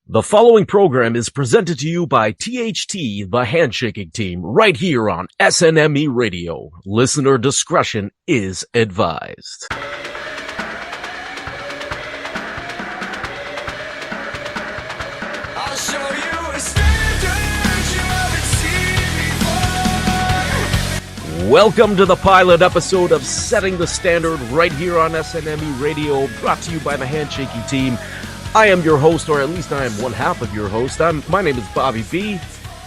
The following program is presented to you by THT, the handshaking team, right here on SNME Radio. Listener discretion is advised. I'll show you a standard you haven't seen before. Welcome to the pilot episode of Setting the Standard right here on SNME Radio, brought to you by the handshaking team. I am your host, or at least I am one half of your host. My name is Bobby B,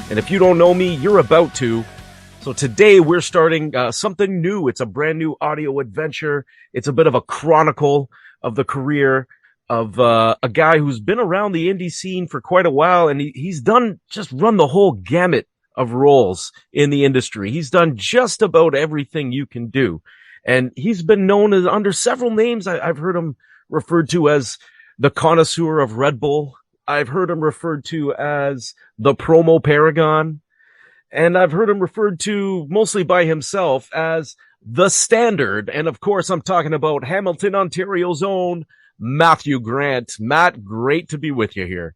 and if you don't know me, you're about to. So today we're starting something new. It's a brand new audio adventure. It's a bit of a chronicle of the career of a guy who's been around the indie scene for quite a while, and he's run the whole gamut of roles in the industry. He's done just about everything you can do, and he's been known as under several names. I've heard him referred to as the connoisseur of Red Bull. I've heard him referred to as the promo paragon. And I've heard him referred to mostly by himself as the standard. And of course, I'm talking about Hamilton, Ontario's own Matthew Grant. Matt, great to be with you here.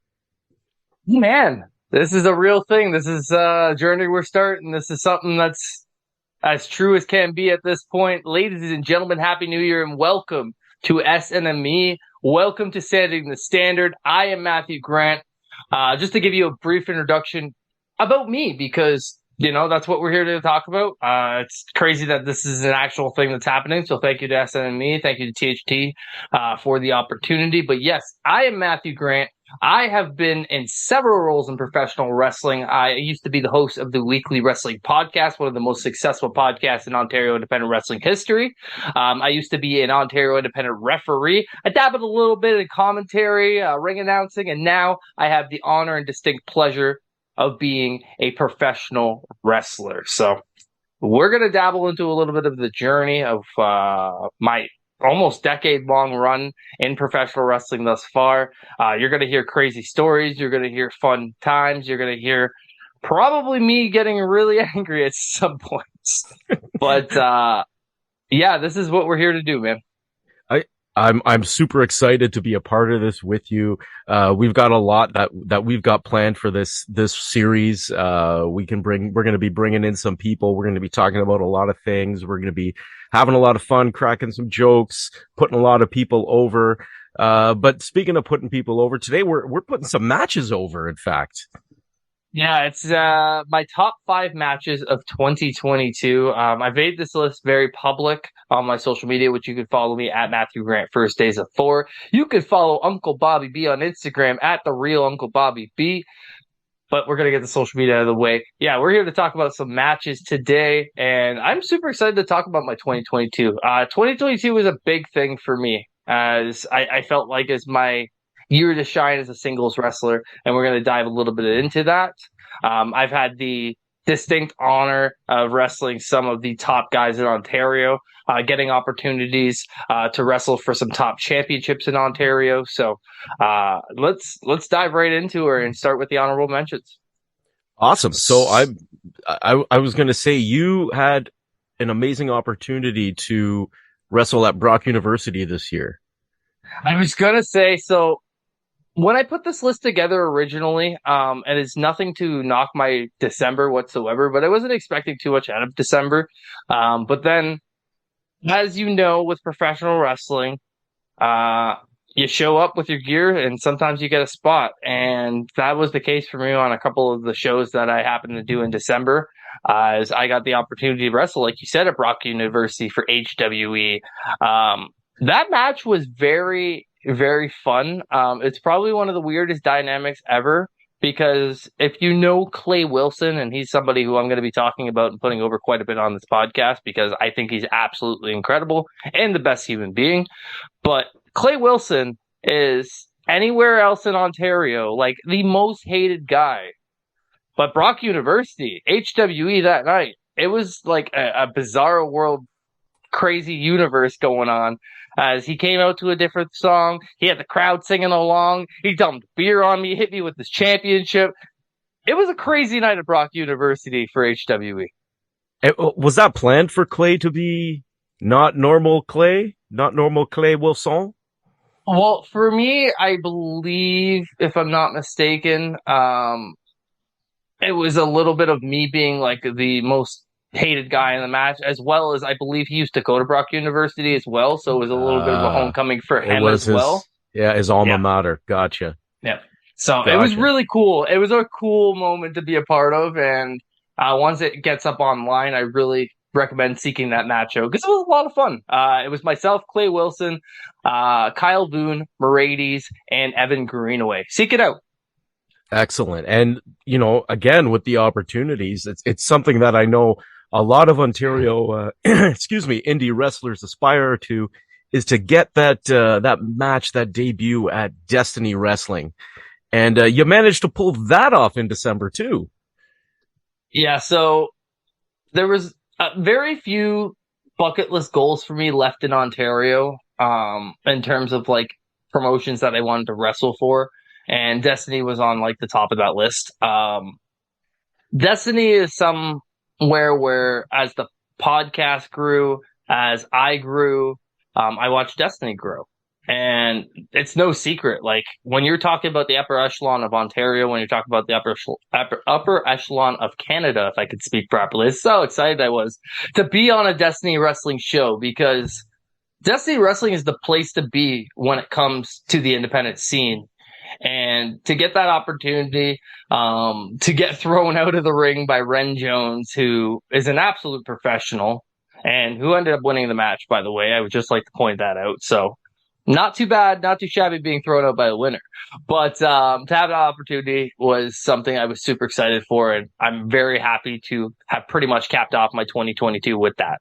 Man, this is a real thing. This is a journey we're starting. This is something that's as true as can be at this point. Ladies and gentlemen, Happy New Year and welcome to SNME. Welcome to Setting the Standard. I am Matthew Grant. Just to give you a brief introduction about me, because, you know, that's what we're here to talk about. It's crazy that this is an actual thing that's happening. So thank you to SNME. Thank you to THT for the opportunity. But yes, I am Matthew Grant. I have been in several roles in professional wrestling. I used to be the host of the Weekly Wrestling Podcast, one of the most successful podcasts in Ontario independent wrestling history. I used to be an Ontario independent referee. I dabbled a little bit in commentary, ring announcing, and now I have the honor and distinct pleasure of being a professional wrestler. So we're going to dabble into a little bit of the journey of my almost decade-long run in professional wrestling thus far. You're going to hear crazy stories. You're going to hear fun times. You're going to hear probably me getting really angry at some points. But yeah, this is what we're here to do, man. I'm super excited to be a part of this with you. We've got a lot that we've got planned for this series. We're going to be bringing in some people. We're going to be talking about a lot of things. We're going to be having a lot of fun, cracking some jokes, putting a lot of people over. But speaking of putting people over, today we're putting some matches over, in fact. Yeah, it's my top 5 matches of 2022. I've made this list very public on my social media, which you can follow me at Matthew Grant First Days of 4. You can follow Uncle Bobby B on Instagram at the real Uncle Bobby B. But we're going to get the social media out of the way. Yeah, we're here to talk about some matches today, and I'm super excited to talk about my 2022. 2022 was a big thing for me, as I felt like as my year to shine as a singles wrestler, and we're going to dive a little bit into that. I've had the distinct honor of wrestling some of the top guys in Ontario, getting opportunities to wrestle for some top championships in Ontario. So let's dive right into her and start with the honorable mentions. Awesome. So I was going to say you had an amazing opportunity to wrestle at Brock University this year. I was going to say, so when I put this list together originally, and it's nothing to knock my December whatsoever, but I wasn't expecting too much out of December. But then, as you know, with professional wrestling, you show up with your gear and sometimes you get a spot. And that was the case for me on a couple of the shows that I happened to do in December, as I got the opportunity to wrestle, like you said, at Brock University for HWE. That match was very, very fun. It's probably one of the weirdest dynamics ever, because if you know Clay Wilson, and he's somebody who I'm going to be talking about and putting over quite a bit on this podcast because I think he's absolutely incredible and the best human being. But Clay Wilson is anywhere else in Ontario like the most hated guy. But Brock University, HWE that night, it was like a bizarre world, crazy universe going on. As he came out to a different song, he had the crowd singing along. He dumped beer on me, hit me with his championship. It was a crazy night at Brock University for HWE. Was that planned for Clay to be not normal Clay Wilson? Well, for me, I believe, if I'm not mistaken, it was a little bit of me being like the most hated guy in the match, as well as I believe he used to go to Brock University as well, so it was a little bit of a Uh, homecoming for it him was as well. his alma Yeah, mater. Gotcha. yeah. So it was Gotcha. really cool. It was a cool moment to be a part of, and once it gets up online, I really recommend seeking that match out because it was a lot of fun. It was myself, Clay Wilson, Kyle Boone, Merades, and Evan Greenaway. Seek it out. Excellent. And, again, with the opportunities, it's something that I know a lot of Ontario, excuse me, indie wrestlers aspire to, is to get that match, that debut at Destiny Wrestling. And, you managed to pull that off in December too. Yeah, so there was very few bucket list goals for me left in Ontario, in terms of like promotions that I wanted to wrestle for, and Destiny was on like the top of that list. Destiny is somewhere where, as the podcast grew, as I grew, I watched Destiny grow. And it's no secret. Like when you're talking about the upper echelon of Ontario, when you're talking about the upper echelon of Canada, if I could speak properly, it's so excited I was to be on a Destiny wrestling show because Destiny wrestling is the place to be when it comes to the independent scene. And to get that opportunity, to get thrown out of the ring by Ren Jones, who is an absolute professional and who ended up winning the match, by the way, I would just like to point that out. So, not too bad, not too shabby being thrown out by the winner. But to have that opportunity was something I was super excited for. And I'm very happy to have pretty much capped off my 2022 with that.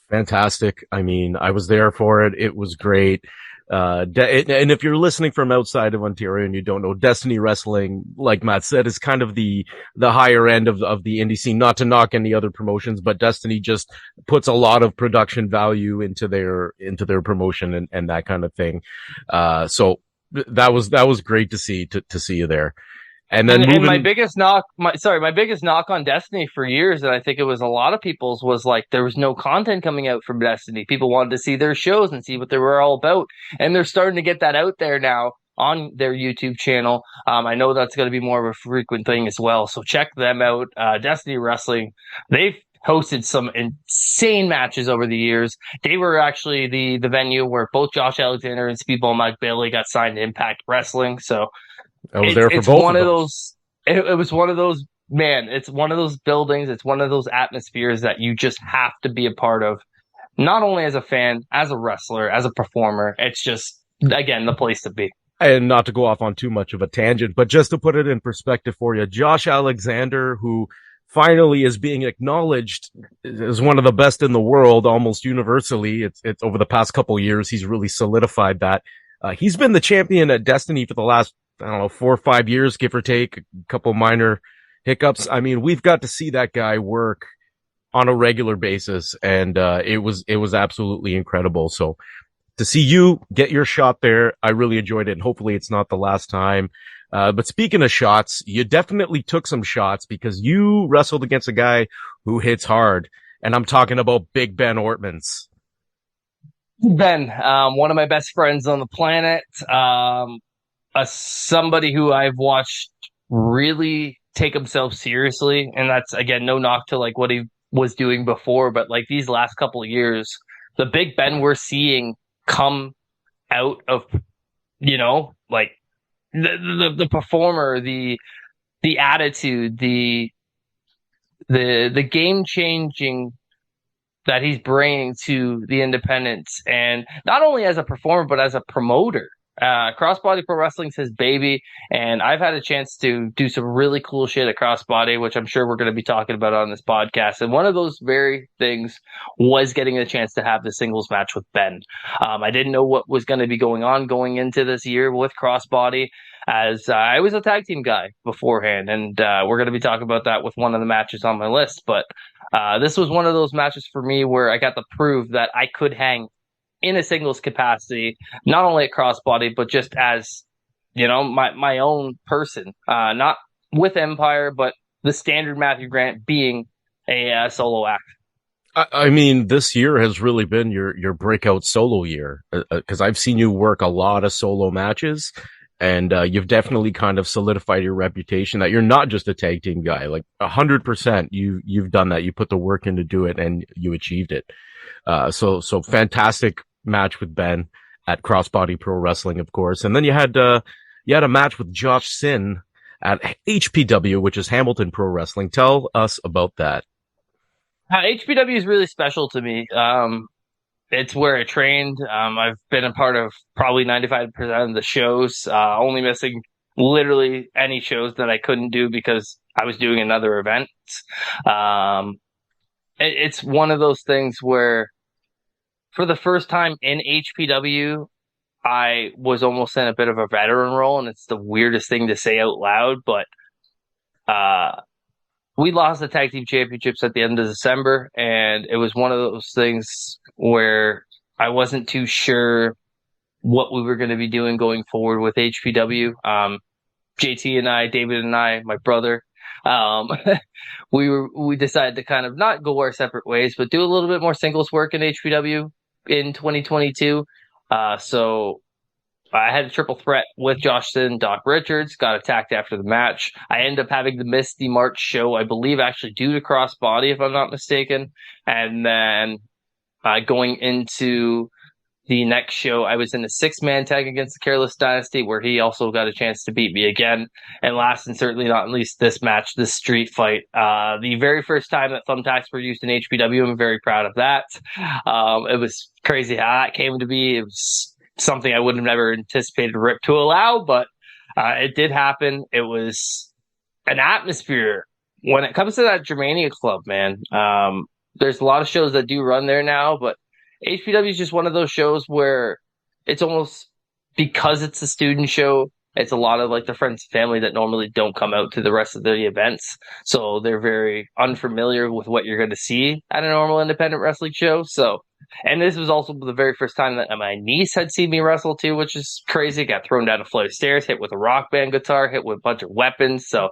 Fantastic. I mean, I was there for it. It was great. And if you're listening from outside of Ontario and you don't know, Destiny Wrestling, like Matt said, is kind of the higher end of the indie scene. Not to knock any other promotions, but Destiny just puts a lot of production value into their promotion and that kind of thing. So that was great to see you there. And then And my moving, biggest knock, my biggest knock on Destiny for years, and I think it was a lot of people's, was like there was no content coming out from Destiny. People wanted to see their shows and see what they were all about, and they're starting to get that out there now on their YouTube channel. I know that's going to be more of a frequent thing as well, so check them out. Destiny Wrestling, they've hosted some insane matches over the years. They were actually the venue where both Josh Alexander and Speedball Mike Bailey got signed to Impact Wrestling. So I was there for it's both one of of those. those. It was one of those, man. It's one of those buildings. It's one of those atmospheres that you just have to be a part of. Not only as a fan, as a wrestler, as a performer. It's just, again, the place to be. And not to go off on too much of a tangent, but just to put it in perspective for you, Josh Alexander, who finally is being acknowledged as one of the best in the world almost universally. It's over the past couple years, he's really solidified that. He's been the champion at Destiny for the last, I don't know, 4 or 5 years, give or take, a couple minor hiccups. I mean, we've got to see that guy work on a regular basis, and it was absolutely incredible. So to see you get your shot there, I really enjoyed it, and hopefully it's not the last time. But speaking of shots, you definitely took some shots because you wrestled against a guy who hits hard, and I'm talking about Big Ben Ortmans. Ben, one of my best friends on the planet, somebody who I've watched really take himself seriously, and that's again no knock to like what he was doing before, but like these last couple of years, the Big Ben we're seeing come out of, like the performer, the attitude, the game changing that he's bringing to the independents, and not only as a performer but as a promoter. Crossbody Pro Wrestling's his baby, and I've had a chance to do some really cool shit at Crossbody, which I'm sure we're going to be talking about on this podcast. And one of those very things was getting a chance to have the singles match with Ben. I didn't know what was going to be going on going into this year with Crossbody, as I was a tag team guy beforehand, and we're going to be talking about that with one of the matches on my list. But this was one of those matches for me where I got to prove that I could hang in a singles capacity, not only at Crossbody, but just as, my own person, not with Empire, but the standard Matthew Grant being a solo act. I mean, this year has really been your breakout solo year because I've seen you work a lot of solo matches, and you've definitely kind of solidified your reputation that you're not just a tag team guy. Like 100%, you've done that. You put the work in to do it, and you achieved it. So fantastic match with Ben at Crossbody Pro Wrestling, of course, and then you had a match with Josh Sin at HPW, which is Hamilton Pro Wrestling. Tell us about that. HPW is really special to me. It's where I trained. I've been a part of probably 95% of the shows, only missing literally any shows that I couldn't do because I was doing another event. Um, it's one of those things where for the first time in HPW, I was almost in a bit of a veteran role, and it's the weirdest thing to say out loud, but uh, we lost the tag team championships at the end of December, and it was one of those things where I wasn't too sure what we were going to be doing going forward with HPW. JT and I, David and I, my brother, um, we decided to kind of not go our separate ways, but do a little bit more singles work in HPW in 2022. So I had a triple threat with Joshton, Doc Richards, got attacked after the match. I ended up having to miss the March show, I believe, actually due to crossbody, if I'm not mistaken. And then going into the next show, I was in a 6-man tag against the Careless Dynasty, where he also got a chance to beat me again. And last and certainly not least, this match, this street fight. The very first time that thumbtacks were used in HPW, I'm very proud of that. It was crazy how that came to be. It was something I would have never anticipated Rip to allow, but it did happen. It was an atmosphere when it comes to that Germania Club, man. There's a lot of shows that do run there now, but HPW is just one of those shows where it's almost because it's a student show. It's a lot of like the friends and family that normally don't come out to the rest of the events. So they're very unfamiliar with what you're going to see at a normal independent wrestling show. So, and this was also the very first time that my niece had seen me wrestle too, which is crazy. Got thrown down a flight of stairs, hit with a rock band guitar, hit with a bunch of weapons. So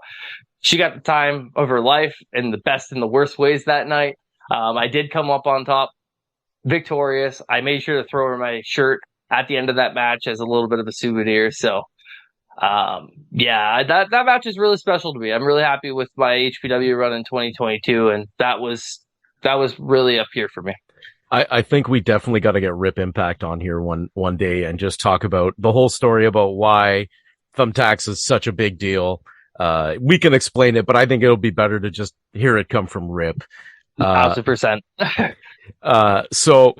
she got the time of her life in the best and the worst ways that night. I did come up on top victorious. I made sure to throw her my shirt at the end of that match as a little bit of a souvenir. So, yeah, that match is really special to me. I'm really happy with my HPW run in 2022, and that was really up here for me. I think we definitely got to get Rip Impact on here one day and just talk about the whole story about why Thumbtacks is such a big deal. We can explain it, but I think it'll be better to just hear it come from Rip. 1,000%. So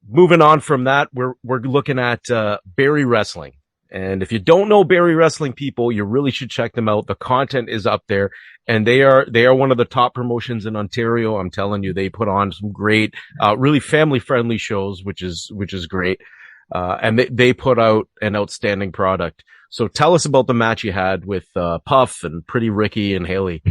moving on from that, we're looking at Barry Wrestling. And if you don't know Barry Wrestling, people, you really should check them out. The content is up there, and they are one of the top promotions in Ontario. I'm telling you, they put on some great, really family friendly shows, which is great. And they put out an outstanding product. So tell us about the match you had with Puff and Pretty Ricky and Haley.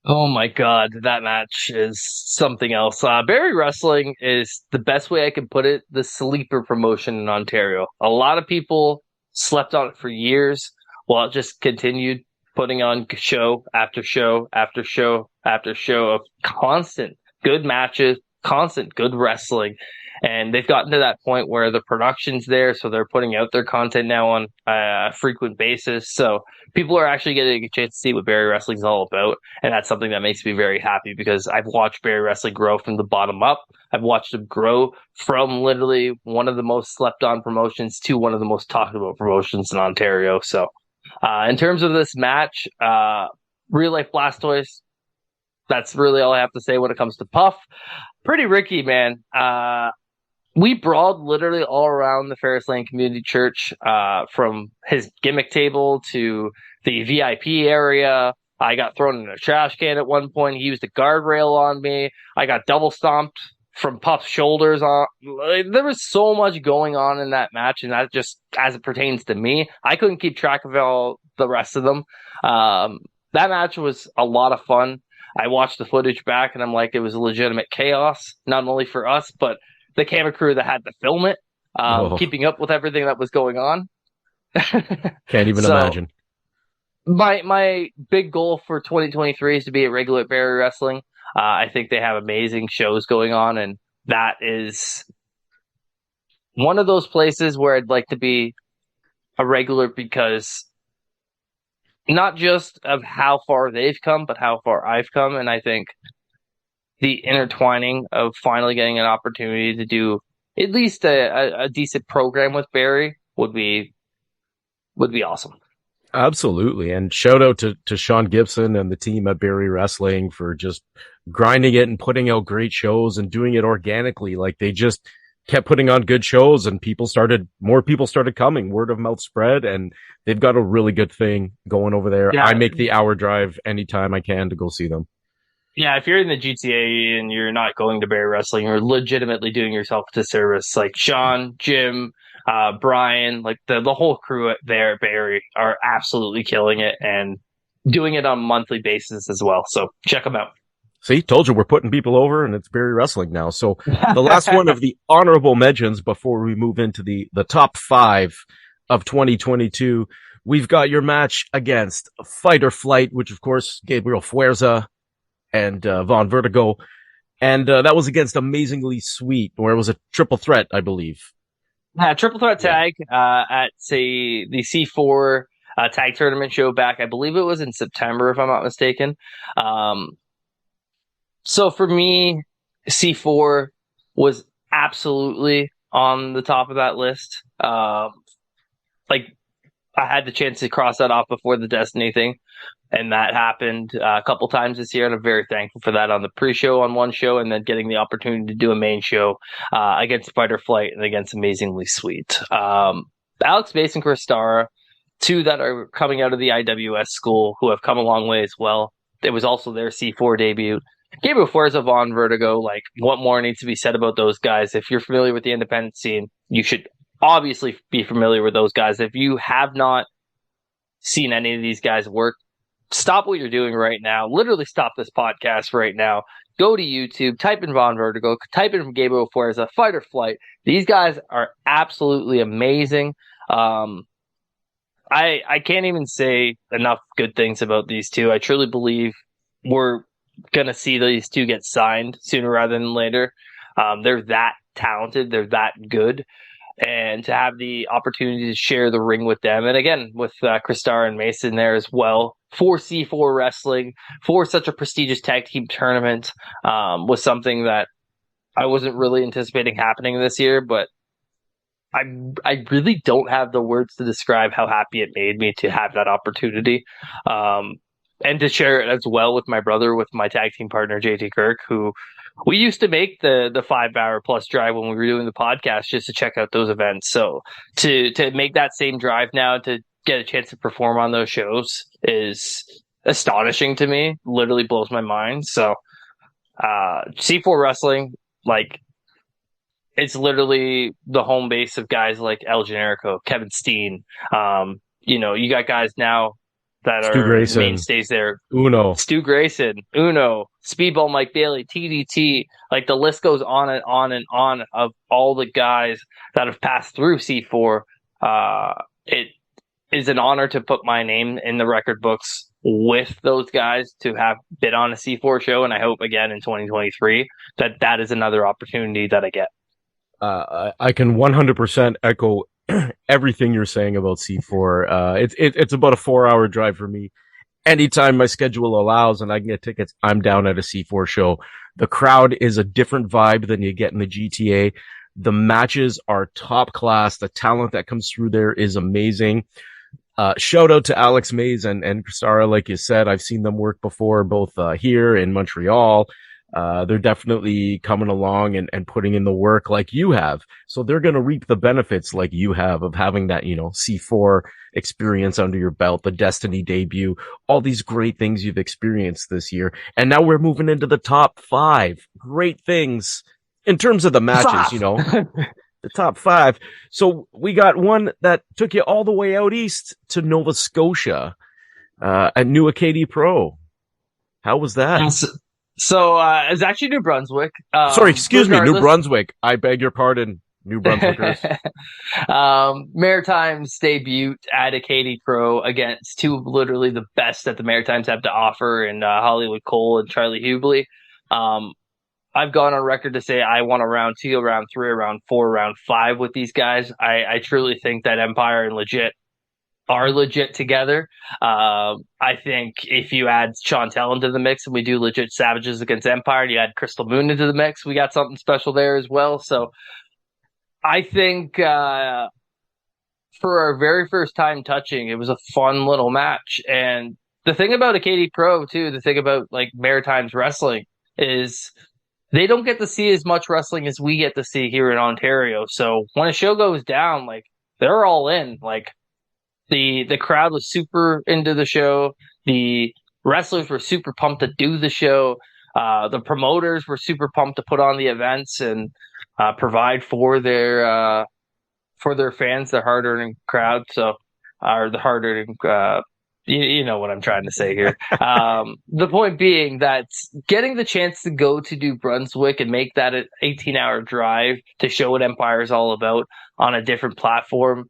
Oh my God, that match is something else. Barry Wrestling is the best way I can put it, the sleeper promotion in Ontario. A lot of people slept on it for years while it just continued putting on show after show after show after show of constant good matches, constant good wrestling. And they've gotten to that point where the production's there, so they're putting out their content now on a frequent basis. So people are actually getting a chance to see what Barry Wrestling's all about. And that's something that makes me very happy because I've watched Barry Wrestling grow from the bottom up. I've watched him grow from literally one of the most slept on promotions to one of the most talked about promotions in Ontario. So in terms of this match, Real Life Blastoise, that's really all I have to say when it comes to Puff. Pretty Ricky, man. We brawled literally all around the Ferris Lane Community Church, from his gimmick table to the VIP area. I got thrown in a trash can at one point. He used a guardrail on me. I got double stomped from Puff's shoulders on. There was so much going on in that match, and that just as it pertains to me, I couldn't keep track of all the rest of them. That match was a lot of fun. I watched the footage back, and I'm like, it was a legitimate chaos, not only for us, but the camera crew that had to film it, keeping up with everything that was going on. Can't even imagine. My big goal for 2023 is to be a regular at Barry Wrestling. I think they have amazing shows going on, and that is one of those places where I'd like to be a regular because not just of how far they've come, but how far I've come. And I think the intertwining of finally getting an opportunity to do at least a decent program with Barry would be awesome. Absolutely. And shout out to Sean Gibson and the team at Barry Wrestling for just grinding it and putting out great shows and doing it organically. Like they just kept putting on good shows and more people started coming, word of mouth spread, and they've got a really good thing going over there. Yeah. I make the hour drive anytime I can to go see them. Yeah, if you're in the GTA and you're not going to Barry Wrestling, you're legitimately doing yourself a disservice. Like Sean, Jim, Brian, like the whole crew there at Barry are absolutely killing it and doing it on a monthly basis as well. So check them out. See, told you we're putting people over and it's Barry Wrestling now. So the last one of the honorable mentions before we move into the top 5 of 2022, we've got your match against Fight or Flight, which of course, Gabriel Fuerza and Von Vertigo. And that was against Amazingly Sweet, where it was a triple threat, I believe. Triple threat tag at, say, the C4 tag tournament show back. I believe it was in September, if I'm not mistaken. So for me, C4 was absolutely on the top of that list. Like I had the chance to cross that off before the Destiny thing, and that happened a couple times this year, and I'm very thankful for that on the pre-show on one show, and then getting the opportunity to do a main show against Fight or Flight and against Amazingly Sweet. Alex Mace and Chris Starra, two that are coming out of the IWS school who have come a long way as well. It was also their C4 debut. Gabriel Fuerza, Von Vertigo, like what more needs to be said about those guys? If you're familiar with the independent scene, you should obviously be familiar with those guys. If you have not seen any of these guys work, stop what you're doing right now. Literally stop this podcast right now. Go to YouTube, type in Von Vertigo, type in Gabriel Fuerza, Fight or Flight. These guys are absolutely amazing. I can't even say enough good things about these two. I truly believe we're going to see these two get signed sooner rather than later. They're that talented. They're that good. And to have the opportunity to share the ring with them, and again, with Chris Starr and Mason there as well, for C4 Wrestling, for such a prestigious tag team tournament, was something that I wasn't really anticipating happening this year, but I really don't have the words to describe how happy it made me to have that opportunity. And to share it as well with my brother, with my tag team partner, JT Kirk, who we used to make the 5-hour plus drive when we were doing the podcast just to check out those events. So to make that same drive now to get a chance to perform on those shows is astonishing to me. Literally blows my mind. So C4 Wrestling, like, it's literally the home base of guys like El Generico, Kevin Steen. You got guys now that Stu are Grayson, mainstays there. Stu Grayson, Uno, Speedball Mike Bailey, TDT. Like the list goes on and on and on of all the guys that have passed through C4. It is an honor to put my name in the record books with those guys to have been on a C4 show. And I hope again in 2023 that is another opportunity that I get. I can 100% echo everything you're saying about C4. It's about a 4-hour drive for me. Anytime my schedule allows and I can get tickets, I'm down at a C4 show. The crowd is a different vibe than you get in the GTA. The matches are top class. The talent that comes through there is amazing. Shout out to Alex Mays and Christara. Like you said, I've seen them work before, both here in Montreal. They're definitely coming along and putting in the work like you have. So they're going to reap the benefits like you have of having that, C4 experience under your belt, the Destiny debut, all these great things you've experienced this year. And now we're moving into the top 5 great things in terms of the matches, the top 5. So we got one that took you all the way out east to Nova Scotia, at New Acadie Pro. How was that? So it's actually New Brunswick. Sorry, excuse me, New Brunswick. I beg your pardon, New Brunswickers. Maritimes debut at Acadie Pro against two literally the best that the Maritimes have to offer in Hollywood Cole and Charlie Hubley. I've gone on record to say I want a round 2, a round 3, a round 4, round 5 with these guys. I truly think that Empire and Legit are legit together. I think if you add Chantel into the mix and we do Legit Savages against Empire, and you add Crystal Moon into the mix, we got something special there as well. So I think for our very first time touching, it was a fun little match. And the thing about Acadie Pro too, the thing about like Maritimes wrestling is they don't get to see as much wrestling as we get to see here in Ontario. So when a show goes down, like they're all in. Like the crowd was super into the show. The wrestlers were super pumped to do the show. The promoters were super pumped to put on the events and provide for their fans, their hard earning crowd. So, or the hard earning. You know what I'm trying to say here. The point being that getting the chance to go to New Brunswick and make that an 18-hour drive to show what Empire is all about on a different platform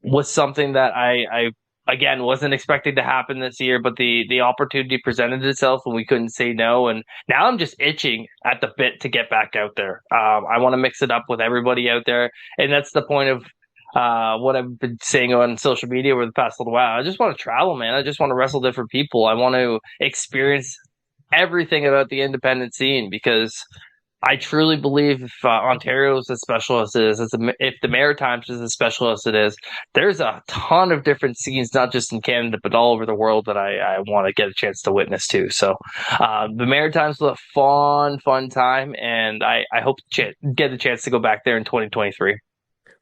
was something that I again wasn't expecting to happen this year, but the opportunity presented itself and we couldn't say no. And now I'm just itching at the bit to get back out there. I want to mix it up with everybody out there, and that's the point of what I've been saying on social media over the past little while. I just want to travel, man. I just want to wrestle different people. I want to experience everything about the independent scene because I truly believe if Ontario is as special as it is, if the Maritimes is as special as it is, there's a ton of different scenes, not just in Canada, but all over the world that I want to get a chance to witness too. So the Maritimes was a fun time, and I hope to get a chance to go back there in 2023.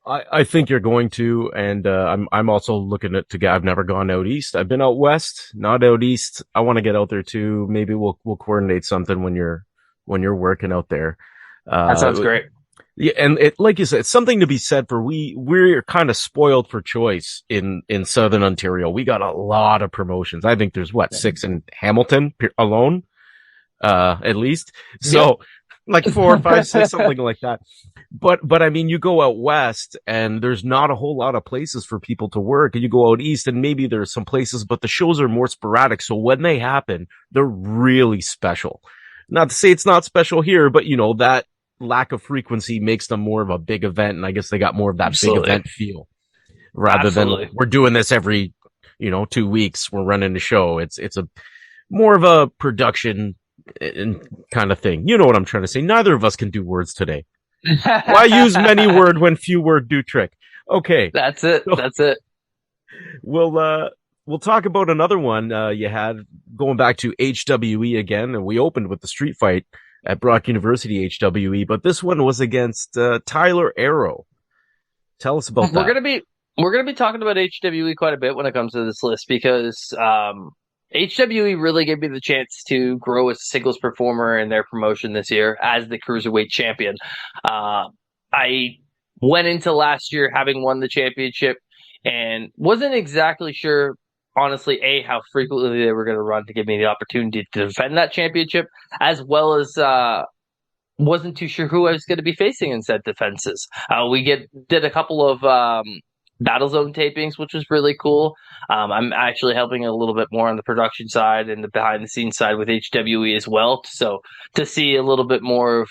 I think you're going to, and I'm also looking to get. I've never gone out east. I've been out west, not out east. I want to get out there too. Maybe we'll coordinate something when you're working out there. That sounds great. Yeah, and it, like you said, it's something to be said for we're kind of spoiled for choice in Southern Ontario. We got a lot of promotions. I think there's 6 in Hamilton alone, at least. So like 4 or 5, 6, something like that. But I mean, you go out west and there's not a whole lot of places for people to work. And you go out east and maybe there's some places, but the shows are more sporadic. So when they happen, they're really special. Not to say it's not special here, but you know, that lack of frequency makes them more of a big event. And I guess they got more of that big event feel rather than we're doing this every, 2 weeks. We're running a show. It's a more of a production and kind of thing. You know what I'm trying to say? Neither of us can do words today. Why use many word when few word do trick? Okay. That's it. So That's it. We'll talk about another one you had going back to HWE again, and we opened with the street fight at Brock University HWE, but this one was against Tyler Arrow. Tell us about that. We're gonna be talking about HWE quite a bit when it comes to this list because HWE really gave me the chance to grow as a singles performer in their promotion this year as the Cruiserweight champion. I went into last year having won the championship and wasn't exactly sure, honestly, how frequently they were going to run to give me the opportunity to defend that championship, as well as wasn't too sure who I was going to be facing in said defenses. We did a couple of Battle Zone tapings, which was really cool. I'm actually helping a little bit more on the production side and the behind the scenes side with HWE as well. So to see a little bit more of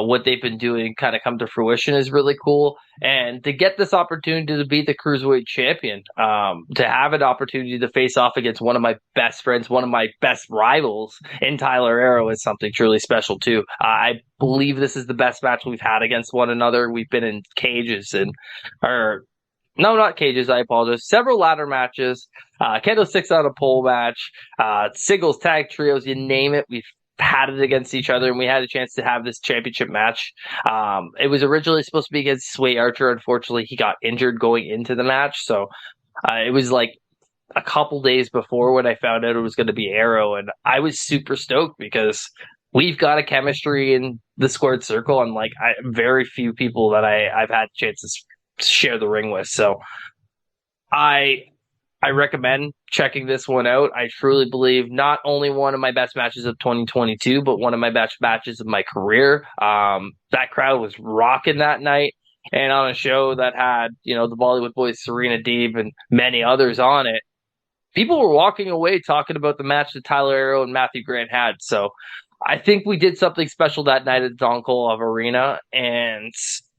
what they've been doing kind of come to fruition is really cool. And to get this opportunity to be the Cruiserweight champion, to have an opportunity to face off against one of my best friends, one of my best rivals in Tyler Arrow is something truly special too. I believe this is the best match we've had against one another. We've been in cages no, not cages. I apologize. Several ladder matches, kendo 6 on a pole match, singles, tag, trios, you name it. We've had it against each other, and we had a chance to have this championship match. It was originally supposed to be against Sway Archer. Unfortunately, he got injured going into the match, so it was like a couple days before when I found out it was going to be Arrow, and I was super stoked because we've got a chemistry in the squared circle, and like very few people that I've had chances share the ring with. So I recommend checking this one out. I truly believe not only one of my best matches of 2022, but one of my best matches of my career. That crowd was rocking that night, and on a show that had, the Bollywood Boys, Serena Deeb, and many others on it. people were walking away talking about the match that Tyler Arrow and Matthew Grant had. So I think we did something special that night at Don Kolov Arena, and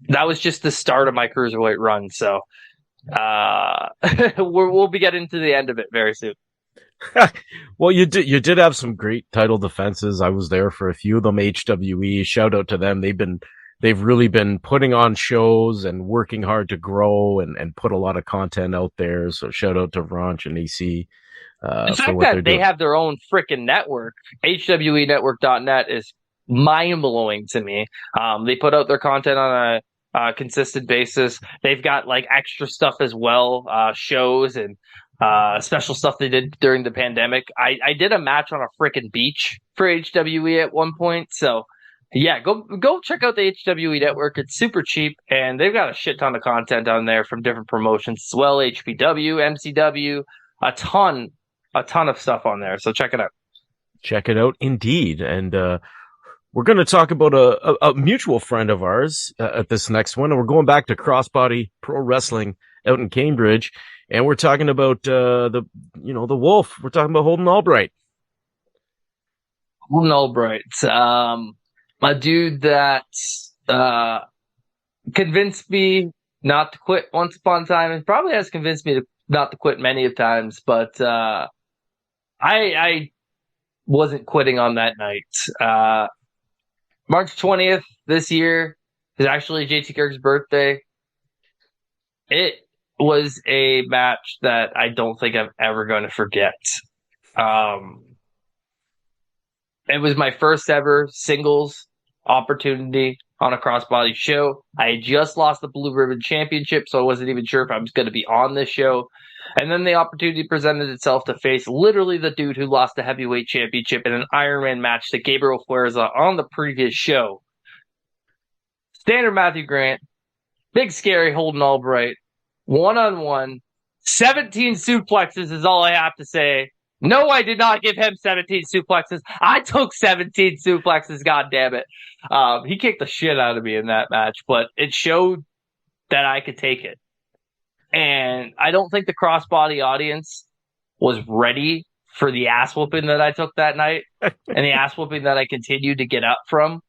that was just the start of my cruiserweight run. So we'll be getting to the end of it very soon. Well, you did have some great title defenses. I was there for a few of them. HWE, shout out to them. They've really been putting on shows and working hard to grow and put a lot of content out there. So shout out to Ranch and AC The for fact what they're that they doing. have their own freaking network, HWEnetwork.net, is mind blowing to me. They put out their content on a consistent basis. They've got like extra stuff as well, shows and special stuff they did during the pandemic. I did a match on a freaking beach for HWE at one point. So yeah, go check out the HWE network. It's super cheap, and they've got a shit ton of content on there from different promotions as well. HPW, MCW, a ton of stuff on there. So check it out. Check it out, indeed. And we're going to talk about a mutual friend of ours at this next one. And we're going back to Crossbody Pro Wrestling out in Cambridge. And we're talking about the Wolf. We're talking about Holden Albright. Holden Albright, a dude that convinced me not to quit once upon a time, and probably has convinced me not to quit many of times. But I wasn't quitting on that night. March 20th this year is actually JT Kirk's birthday. It was a match that I don't think I'm ever going to forget. It was my first ever singles opportunity on a crossbody show. I had just lost the Blue Ribbon Championship, so I wasn't even sure if I was going to be on this show. And then the opportunity presented itself to face literally the dude who lost the heavyweight championship in an Iron Man match to Gabriel Fuerza on the previous show. Standard Matthew Grant, big scary Holden Albright, one-on-one, 17 suplexes is all I have to say. No, I did not give him 17 suplexes. I took 17 suplexes, goddammit. He kicked the shit out of me in that match, but it showed that I could take it. And I don't think the crossbody audience was ready for the ass whooping that I took that night and the ass whooping that I continued to get up from.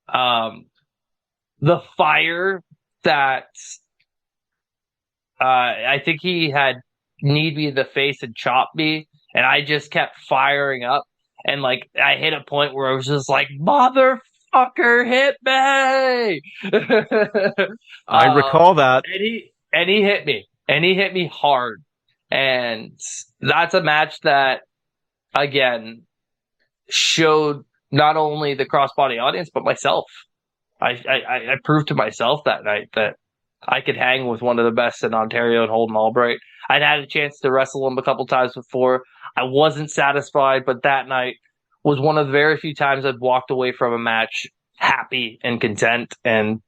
The fire that I think he had kneed me in the face and chopped me, and I just kept firing up. And like I hit a point where I was just like, motherfucker, hit me. I recall that. And he hit me. And he hit me hard. And that's a match that, again, showed not only the crossbody audience, but myself. I proved to myself that night that I could hang with one of the best in Ontario and Holden Albright. I'd had a chance to wrestle him a couple times before. I wasn't satisfied, but that night was one of the very few times I'd walked away from a match happy and content. And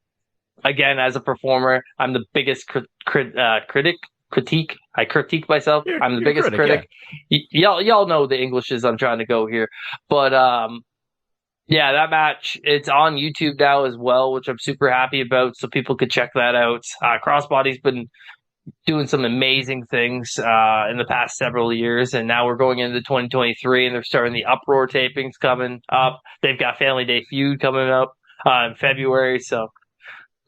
again, as a performer, I'm the biggest critique. I critique myself. I'm the biggest critic. Yeah. Y'all know the Englishes I'm trying to go here. But yeah, that match, it's on YouTube now as well, which I'm super happy about, so people could check that out. Crossbody's been doing some amazing things in the past several years, and now we're going into 2023, and they're starting the Uproar tapings coming up. They've got Family Day Feud coming up in February, so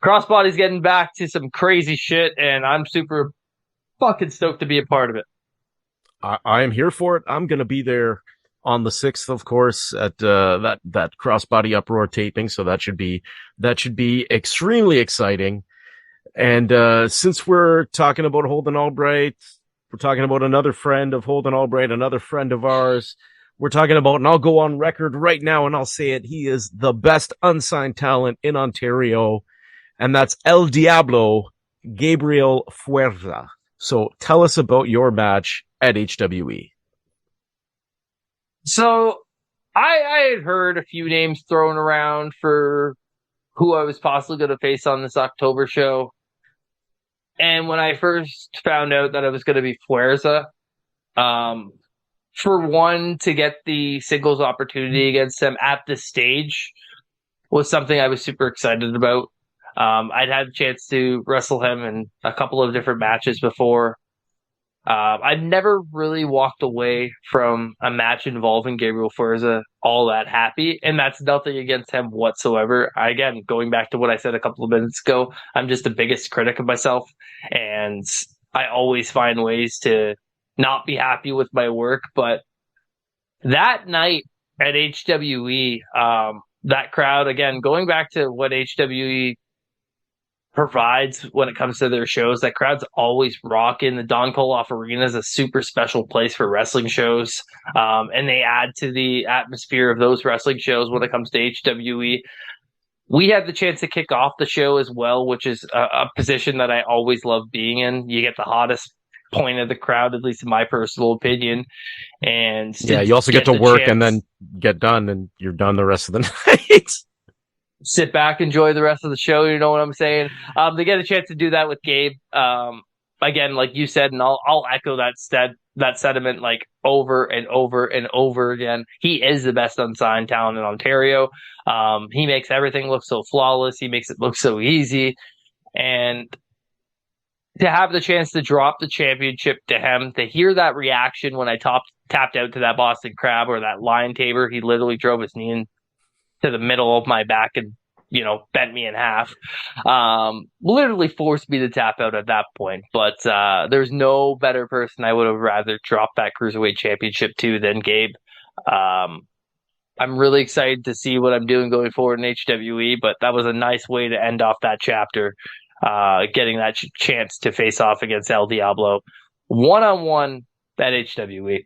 Crossbody's getting back to some crazy shit, and I'm super fucking stoked to be a part of it. I am here for it. I'm going to be there on the 6th, of course, at that Crossbody Uproar taping. So that should be extremely exciting. And since we're talking about Holden Albright, we're talking about another friend of Holden Albright, another friend of ours. We're talking about, and I'll go on record right now and I'll say it, he is the best unsigned talent in Ontario, and that's El Diablo, Gabriel Fuerza. So tell us about your match at HWE. So I had heard a few names thrown around for who I was possibly going to face on this October show. And when I first found out that it was going to be Fuerza, for one, to get the singles opportunity against him at this stage was something I was super excited about. I'd had a chance to wrestle him in a couple of different matches before. I've never really walked away from a match involving Gabriel Forza all that happy, and that's nothing against him whatsoever. Again, going back to what I said a couple of minutes ago, I'm just the biggest critic of myself, and I always find ways to not be happy with my work. But that night at HWE, that crowd, again, going back to what HWE provides when it comes to their shows. That crowd's always rocking. The Don Koloff Arena is a super special place for wrestling shows, and they add to the atmosphere of those wrestling shows when it comes to HWE. We had the chance to kick off the show as well, which is a position that I always love being in. You get the hottest point of the crowd, at least in my personal opinion. And yeah, you also get to work and then get done, and you're done the rest of the night. Sit back, enjoy the rest of the show. You know what I'm saying? They get a chance to do that with Gabe. Again, like you said, and I'll echo that sentiment like over and over and over again. He is the best unsigned talent in Ontario. He makes everything look so flawless. He makes it look so easy. And to have the chance to drop the championship to him, to hear that reaction when I tapped out to that Boston Crab or that Lion Tamer, he literally drove his knee in to the middle of my back and, bent me in half. Literally forced me to tap out at that point. But there's no better person I would have rather dropped that Cruiserweight Championship to than Gabe. I'm really excited to see what I'm doing going forward in HWE, but that was a nice way to end off that chapter, getting that chance to face off against El Diablo one-on-one at HWE.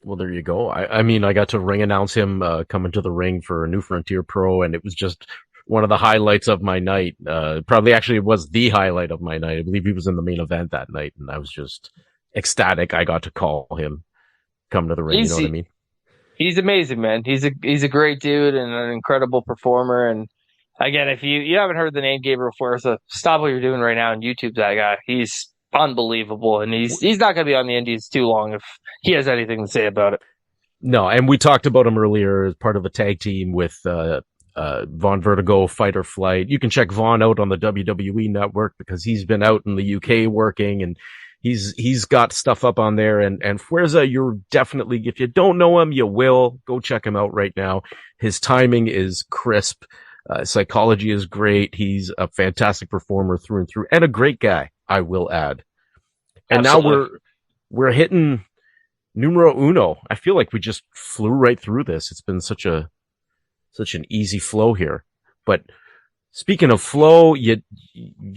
Well, there you go. I mean, I got to ring announce him coming to the ring for New Frontier Pro, and it was just one of the highlights of my night. Probably actually was the highlight of my night. I believe he was in the main event that night, and I was just ecstatic I got to call him come to the ring. You know what I mean? He's amazing, man. He's a great dude and an incredible performer. And again, if you haven't heard the name Gabriel Fuerza, stop what you're doing right now and YouTube that guy. He's unbelievable, and he's not going to be on the Indies too long if he has anything to say about it. No, and we talked about him earlier as part of a tag team with Von Vertigo, Fight or Flight. You can check Von out on the WWE Network because he's been out in the UK working, and he's got stuff up on there. And Fuerza, you're definitely, if you don't know him, you will. Go check him out right now. His timing is crisp. Psychology is great. He's a fantastic performer through and through, and a great guy, I will add. And Absolutely. now we're hitting numero uno. I feel like we just flew right through this. It's been such an easy flow here. But speaking of flow, you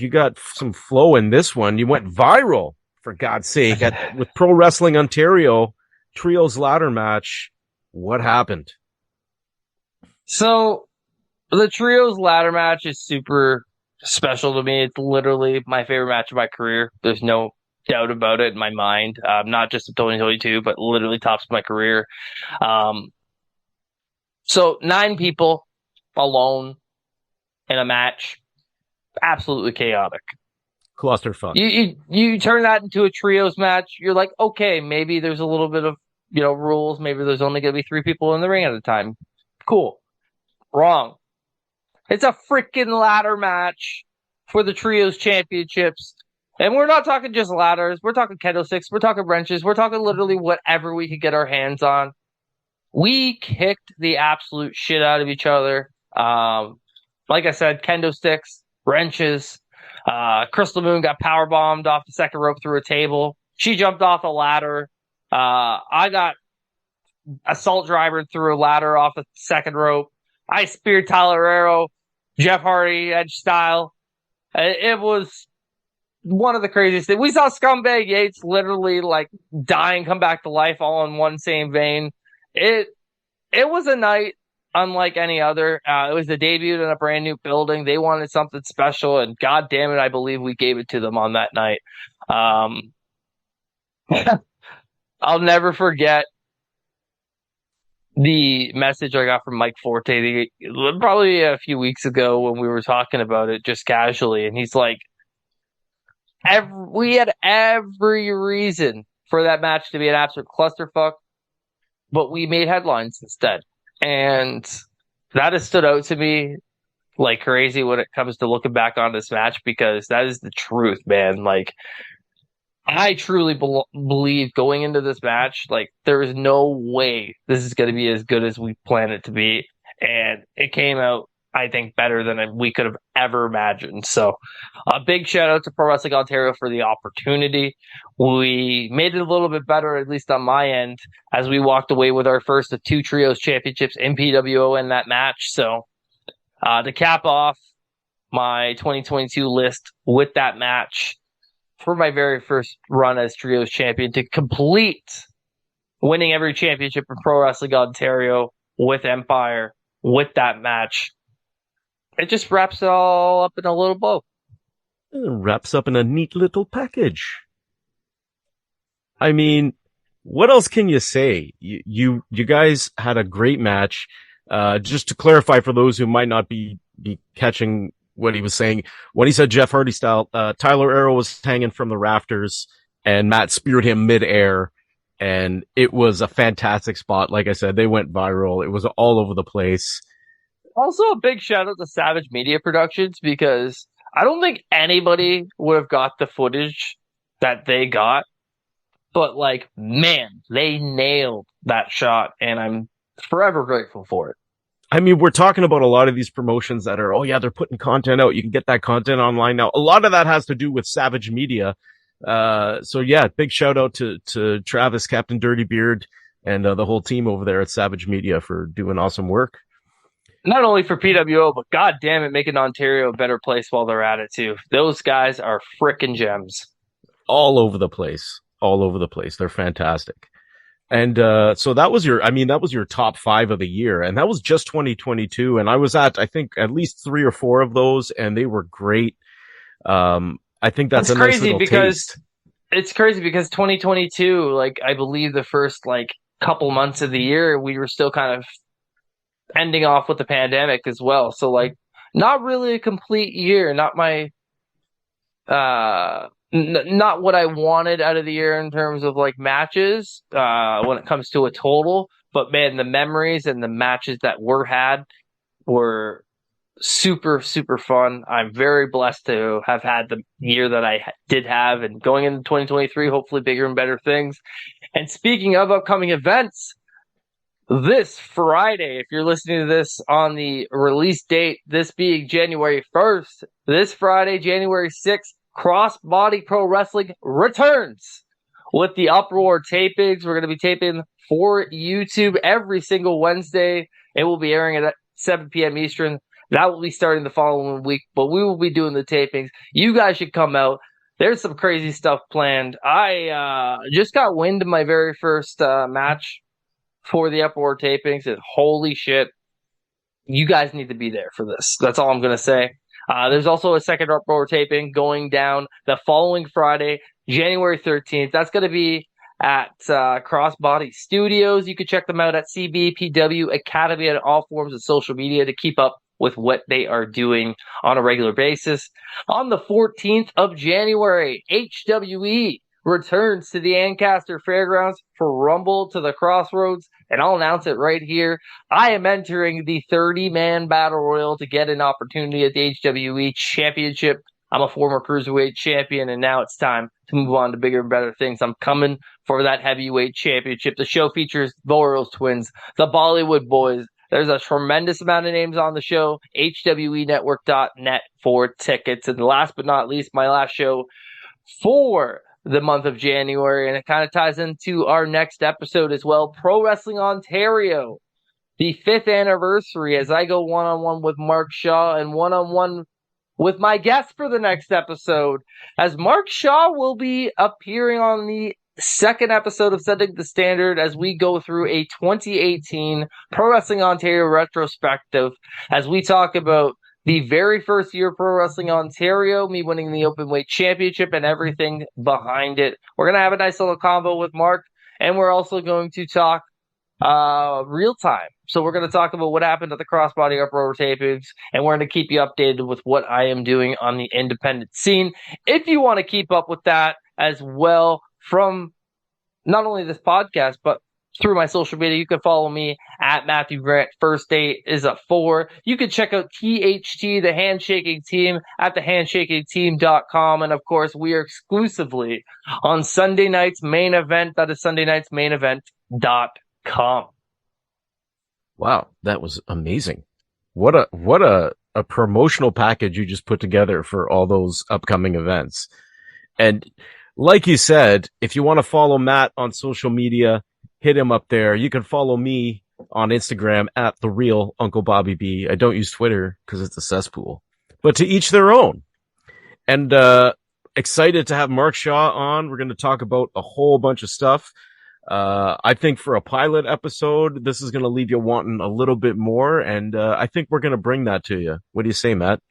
got some flow in this one. You went viral, for God's sake, with Pro Wrestling Ontario Trios ladder match. What happened? So the Trios ladder match is super special to me. It's literally my favorite match of my career. There's no doubt about it in my mind. Not just of 2022, but literally tops my career. So 9 people alone in a match, absolutely chaotic. Clusterfuck. You turn that into a trios match. You're like, okay, maybe there's a little bit of rules. Maybe there's only going to be 3 people in the ring at a time. Cool. Wrong. It's a freaking ladder match for the trios championships. And we're not talking just ladders. We're talking kendo sticks. We're talking wrenches. We're talking literally whatever we could get our hands on. We kicked the absolute shit out of each other. Like I said, kendo sticks, wrenches. Crystal Moon got power bombed off the second rope through a table. She jumped off a ladder. I got assault driver through a ladder off the second rope. I speared Tyler Arrow, Jeff Hardy, Edge style. It was one of the craziest things. We saw Scumbag Yates literally like die and come back to life all in one same vein. It was a night unlike any other. It was the debut in a brand new building. They wanted something special, and God damn it, I believe we gave it to them on that night. I'll never forget the message I got from Mike Forte probably a few weeks ago when we were talking about it just casually, and he's like, we had every reason for that match to be an absolute clusterfuck, but we made headlines instead. And that has stood out to me like crazy when it comes to looking back on this match, because that is the truth, man. Like, I truly believe going into this match, like, there is no way this is going to be as good as we planned it to be. And it came out, I think, better than we could have ever imagined. So a big shout out to Pro Wrestling Ontario for the opportunity. We made it a little bit better, at least on my end, as we walked away with our first of 2 trios championships in PWO in that match. So to cap off my 2022 list with that match, for my very first run as trios champion, to complete winning every championship in Pro Wrestling Ontario with Empire, with that match, it just wraps it all up in a little bow. Wraps up in a neat little package. I mean, what else can you say? You guys had a great match. Just to clarify for those who might not be catching what he was saying, when he said Jeff Hardy style, Tyler Arrow was hanging from the rafters and Matt speared him midair, and it was a fantastic spot. Like I said, they went viral. It was all over the place. Also, a big shout out to Savage Media Productions, because I don't think anybody would have got the footage that they got. But, like, man, they nailed that shot, and I'm forever grateful for it. I mean, we're talking about a lot of these promotions that are, oh yeah, they're putting content out. You can get that content online now. A lot of that has to do with Savage Media. So yeah, big shout out to Travis, Captain Dirty Beard, and the whole team over there at Savage Media for doing awesome work. Not only for PWO, but god damn it, making Ontario a better place while they're at it too. Those guys are frickin' gems. All over the place. All over the place. They're fantastic. And so that was your top 5 of the year, and that was just 2022. And I was at, I think, at least 3 or 4 of those, and they were great. I think that's a nice little taste. It's crazy because 2022, like, I believe the first, like, couple months of the year, we were still kind of ending off with the pandemic as well. So, like, not really a complete year. Not my not what I wanted out of the year in terms of, like, matches when it comes to a total. But man, the memories and the matches that were had were super, super fun. I'm very blessed to have had the year that I did have, and going into 2023, hopefully bigger and better things. And speaking of upcoming events, this Friday, if you're listening to this on the release date, this being January 1st, this Friday, January 6th, Crossbody Pro Wrestling returns with the Uproar tapings. We're going to be taping for YouTube every single Wednesday. It will be airing at 7 p.m. Eastern. That will be starting the following week, but we will be doing the tapings. You guys should come out. There's some crazy stuff planned. I just got wind of my very first match for the Uproar tapings, and holy shit, you guys need to be there for this. That's all I'm going to say. There's also a second Uproar taping going down the following Friday, January 13th. That's going to be at Crossbody Studios. You can check them out at CBPW Academy on all forms of social media to keep up with what they are doing on a regular basis. On the 14th of January, HWE returns to the Ancaster Fairgrounds for Rumble to the Crossroads, and I'll announce it right here. I am entering the 30-man battle royal to get an opportunity at the HWE Championship. I'm a former Cruiserweight champion, and now it's time to move on to bigger and better things. I'm coming for that Heavyweight Championship. The show features the Royals Twins, the Bollywood Boys. There's a tremendous amount of names on the show. HWEnetwork.net for tickets. And last but not least, my last show for the month of January, and it kind of ties into our next episode as well. Pro Wrestling Ontario, the 5th anniversary, as I go one-on-one with Mark Shaw and one-on-one with my guest for the next episode, as Mark Shaw will be appearing on the second episode of Setting the Standard as we go through a 2018 Pro Wrestling Ontario retrospective, as we talk about the very first year of Pro Wrestling Ontario, me winning the Openweight Championship and everything behind it. We're going to have a nice little combo with Mark, and we're also going to talk real time. So we're going to talk about what happened at the Crossbody Uproar tapings, and we're going to keep you updated with what I am doing on the independent scene. If you want to keep up with that as well from not only this podcast, but through my social media. You can follow me at Matthew Grant. First date is a 4. You can check out THT, the Handshaking Team, at thehandshakingteam.com. And of course, we are exclusively on Sunday night's main event. That is Sunday night's main event.com. Wow, that was amazing. What a promotional package you just put together for all those upcoming events. And like you said, if you want to follow Matt on social media, hit him up there. You can follow me on Instagram at the real Uncle Bobby B. I don't use Twitter because it's a cesspool, but to each their own. And excited to have Mark Shaw on. We're going to talk about a whole bunch of stuff. I think for a pilot episode, this is going to leave you wanting a little bit more. And I think we're going to bring that to you. What do you say, Matt?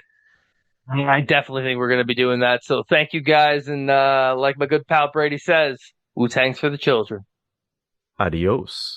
I definitely think we're going to be doing that. So thank you guys. And like my good pal Brady says, Wu-Tang's for the children. Adios.